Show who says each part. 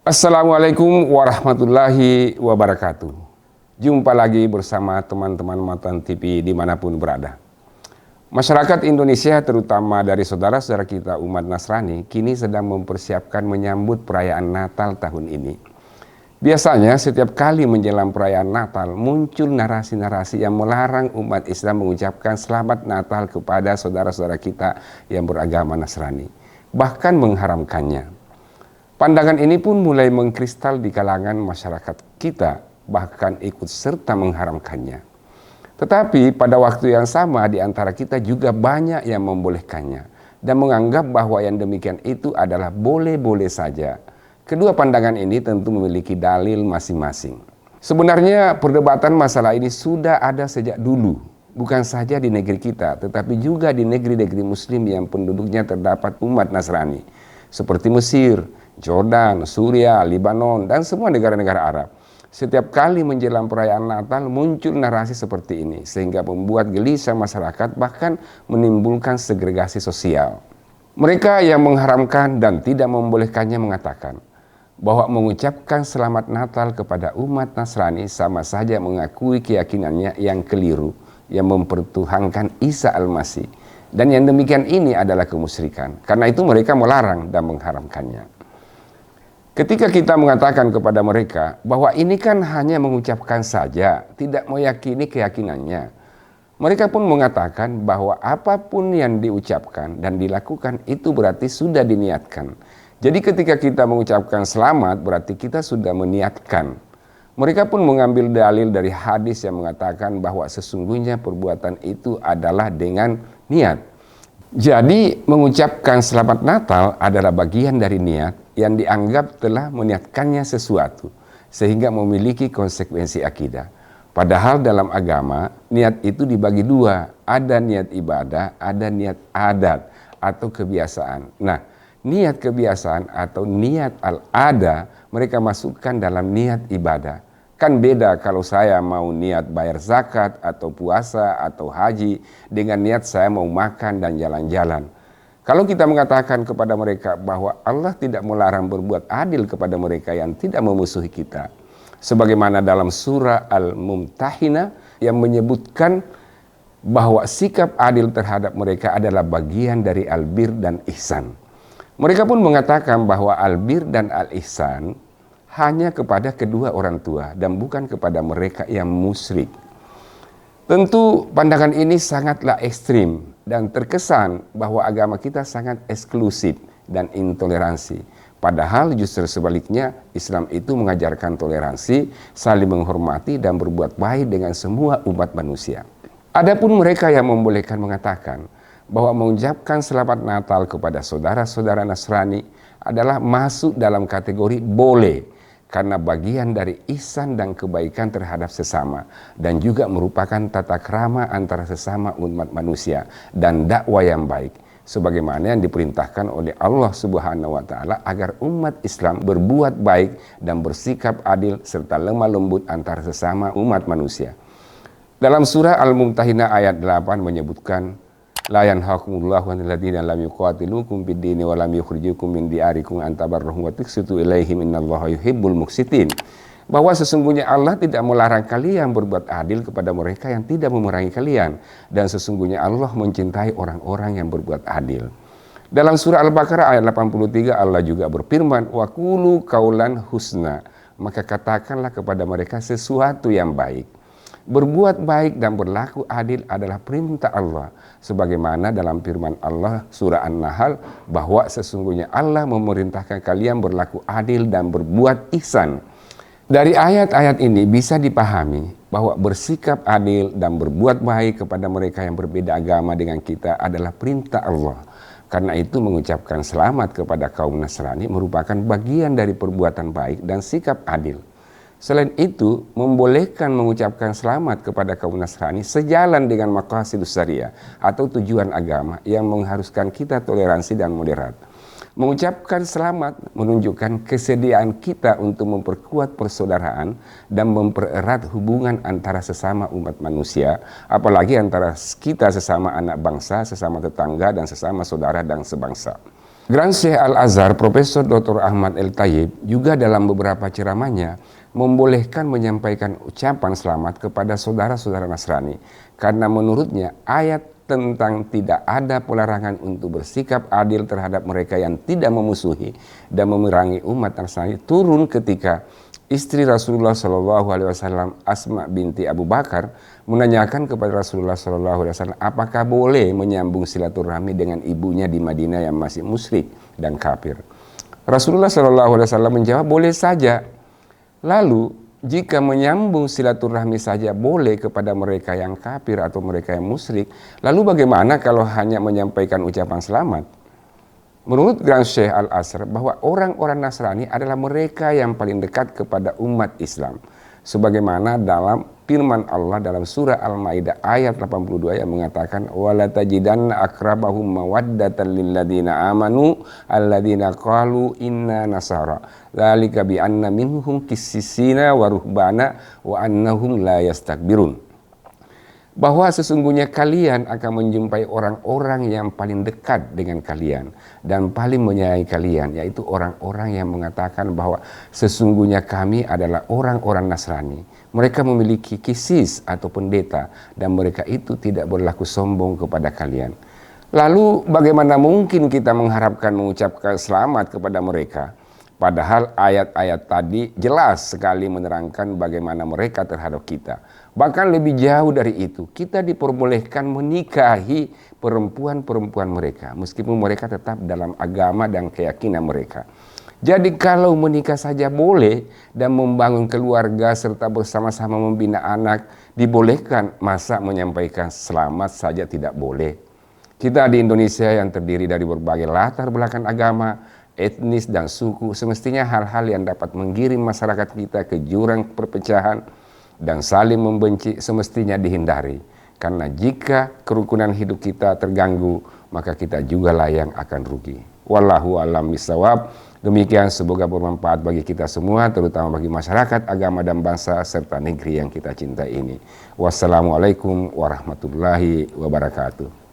Speaker 1: Assalamualaikum warahmatullahi wabarakatuh. Jumpa lagi bersama teman-teman Matan TV dimanapun berada. Masyarakat Indonesia, terutama dari saudara-saudara kita umat Nasrani, kini sedang mempersiapkan menyambut perayaan Natal tahun ini. Biasanya setiap kali menjelang perayaan Natal muncul narasi-narasi yang melarang umat Islam mengucapkan selamat Natal kepada saudara-saudara kita yang beragama Nasrani, bahkan mengharamkannya. Pandangan ini pun mulai mengkristal di kalangan masyarakat kita, bahkan ikut serta mengharamkannya. Tetapi pada waktu yang sama di antara kita juga banyak yang membolehkannya dan menganggap bahwa yang demikian itu adalah boleh-boleh saja. Kedua pandangan ini tentu memiliki dalil masing-masing. Sebenarnya perdebatan masalah ini sudah ada sejak dulu, bukan saja di negeri kita, tetapi juga di negeri-negeri Muslim yang penduduknya terdapat umat Nasrani, seperti Mesir, Jordan, Suriah, Lebanon, dan semua negara-negara Arab. Setiap kali menjelang perayaan Natal muncul narasi seperti ini, sehingga membuat gelisah masyarakat, bahkan menimbulkan segregasi sosial. Mereka yang mengharamkan dan tidak membolehkannya mengatakan bahwa mengucapkan selamat Natal kepada umat Nasrani sama saja mengakui keyakinannya yang keliru, yang mempertuhankan Isa Al-Masih. Dan yang demikian ini adalah kemusyrikan. Karena itu mereka melarang dan mengharamkannya. Ketika kita mengatakan kepada mereka bahwa ini kan hanya mengucapkan saja, tidak meyakini keyakinannya, mereka pun mengatakan bahwa apapun yang diucapkan dan dilakukan itu berarti sudah diniatkan. Jadi ketika kita mengucapkan selamat berarti kita sudah meniatkan. Mereka pun mengambil dalil dari hadis yang mengatakan bahwa sesungguhnya perbuatan itu adalah dengan niat. Jadi mengucapkan selamat Natal adalah bagian dari niat yang dianggap telah meniatkannya sesuatu sehingga memiliki konsekuensi akidah. Padahal dalam agama niat itu dibagi dua, ada niat ibadah, ada niat adat atau kebiasaan. Nah, niat kebiasaan atau niat al-ada mereka masukkan dalam niat ibadah. Kan beda kalau saya mau niat bayar zakat atau puasa atau haji dengan niat saya mau makan dan jalan-jalan. Kalau kita mengatakan kepada mereka bahwa Allah tidak melarang berbuat adil kepada mereka yang tidak memusuhi kita, sebagaimana dalam surah Al-Mumtahinah yang menyebutkan bahwa sikap adil terhadap mereka adalah bagian dari albir dan ihsan. Mereka pun mengatakan bahwa albir dan al-ihsan hanya kepada kedua orang tua dan bukan kepada mereka yang musyrik. Tentu pandangan ini sangatlah ekstrim dan terkesan bahwa agama kita sangat eksklusif dan intoleransi. Padahal justru sebaliknya Islam itu mengajarkan toleransi, saling menghormati dan berbuat baik dengan semua umat manusia. Adapun mereka yang membolehkan mengatakan bahwa mengucapkan selamat Natal kepada saudara-saudara Nasrani adalah masuk dalam kategori boleh, karena bagian dari ihsan dan kebaikan terhadap sesama dan juga merupakan tata krama antara sesama umat manusia dan dakwah yang baik sebagaimana yang diperintahkan oleh Allah Subhanahu wa taala agar umat Islam berbuat baik dan bersikap adil serta lemah lembut antara sesama umat manusia. Dalam surah Al-Mumtahinah ayat 8 menyebutkan la yanhakumullahu 'anil ladzina lam yuqatilukum fid-dini wa lam yukhrijukum min diyarikum an tabarruhum wa tuqsitu ilaihim innallaha yuhibbul muqsitin. Bahwa sesungguhnya Allah tidak melarang kalian berbuat adil kepada mereka yang tidak memerangi kalian, dan sesungguhnya Allah mencintai orang-orang yang berbuat adil. Dalam surah Al-Baqarah ayat 83 Allah juga berfirman wa qulu qaulan husna, maka katakanlah kepada mereka sesuatu yang baik. Berbuat baik dan berlaku adil adalah perintah Allah. Sebagaimana dalam firman Allah surah An-Nahl bahwa sesungguhnya Allah memerintahkan kalian berlaku adil dan berbuat ihsan. Dari ayat-ayat ini bisa dipahami bahwa bersikap adil dan berbuat baik kepada mereka yang berbeda agama dengan kita adalah perintah Allah. Karena itu mengucapkan selamat kepada kaum Nasrani merupakan bagian dari perbuatan baik dan sikap adil. Selain itu, membolehkan mengucapkan selamat kepada kaum Nasrani sejalan dengan maqasidus syariah atau tujuan agama yang mengharuskan kita toleransi dan moderat. Mengucapkan selamat menunjukkan kesediaan kita untuk memperkuat persaudaraan dan mempererat hubungan antara sesama umat manusia, apalagi antara kita sesama anak bangsa, sesama tetangga, dan sesama saudara dan sebangsa. Grand Syekh Al-Azhar, Profesor Dr. Ahmad El-Tayyib juga dalam beberapa ceramahnya membolehkan menyampaikan ucapan selamat kepada saudara-saudara Nasrani karena menurutnya ayat tentang tidak ada pelarangan untuk bersikap adil terhadap mereka yang tidak memusuhi dan memerangi umat Nasrani turun ketika istri Rasulullah SAW, Asma binti Abu Bakar, menanyakan kepada Rasulullah SAW, apakah boleh menyambung silaturahmi dengan ibunya di Madinah yang masih musyrik dan kafir. Rasulullah SAW menjawab, boleh saja. Lalu, jika menyambung silaturahmi saja boleh kepada mereka yang kafir atau mereka yang musyrik, lalu bagaimana kalau hanya menyampaikan ucapan selamat? Menurut Grand Syekh Al-Azhar bahwa orang-orang Nasrani adalah mereka yang paling dekat kepada umat Islam. Sebagaimana dalam firman Allah dalam surah Al-Maidah ayat 82 yang mengatakan wala tajidanna aqrabahum mawaddatan lil ladzina amanu alladzina qalu inna nasara dzalika bi anna minhum qissisina wa ruhbana wa annahum la yastakbirun. Bahwa sesungguhnya kalian akan menjumpai orang-orang yang paling dekat dengan kalian dan paling menyayangi kalian, yaitu orang-orang yang mengatakan bahwa sesungguhnya kami adalah orang-orang Nasrani. Mereka memiliki kisis atau pendeta dan mereka itu tidak berlaku sombong kepada kalian. Lalu bagaimana mungkin kita mengharapkan mengucapkan selamat kepada mereka? Padahal ayat-ayat tadi jelas sekali menerangkan bagaimana mereka terhadap kita. Bahkan lebih jauh dari itu, kita diperbolehkan menikahi perempuan-perempuan mereka, meskipun mereka tetap dalam agama dan keyakinan mereka. Jadi kalau menikah saja boleh dan membangun keluarga serta bersama-sama membina anak dibolehkan, masa menyampaikan selamat saja tidak boleh? Kita di Indonesia yang terdiri dari berbagai latar belakang agama, etnis dan suku, semestinya hal-hal yang dapat menggiring masyarakat kita ke jurang perpecahan dan saling membenci semestinya dihindari. Karena jika kerukunan hidup kita terganggu, maka kita juga lah yang akan rugi. Wallahu a'lam bishawab. Demikian, semoga bermanfaat bagi kita semua, terutama bagi masyarakat, agama dan bangsa serta negeri yang kita cintai ini. Wassalamualaikum warahmatullahi wabarakatuh.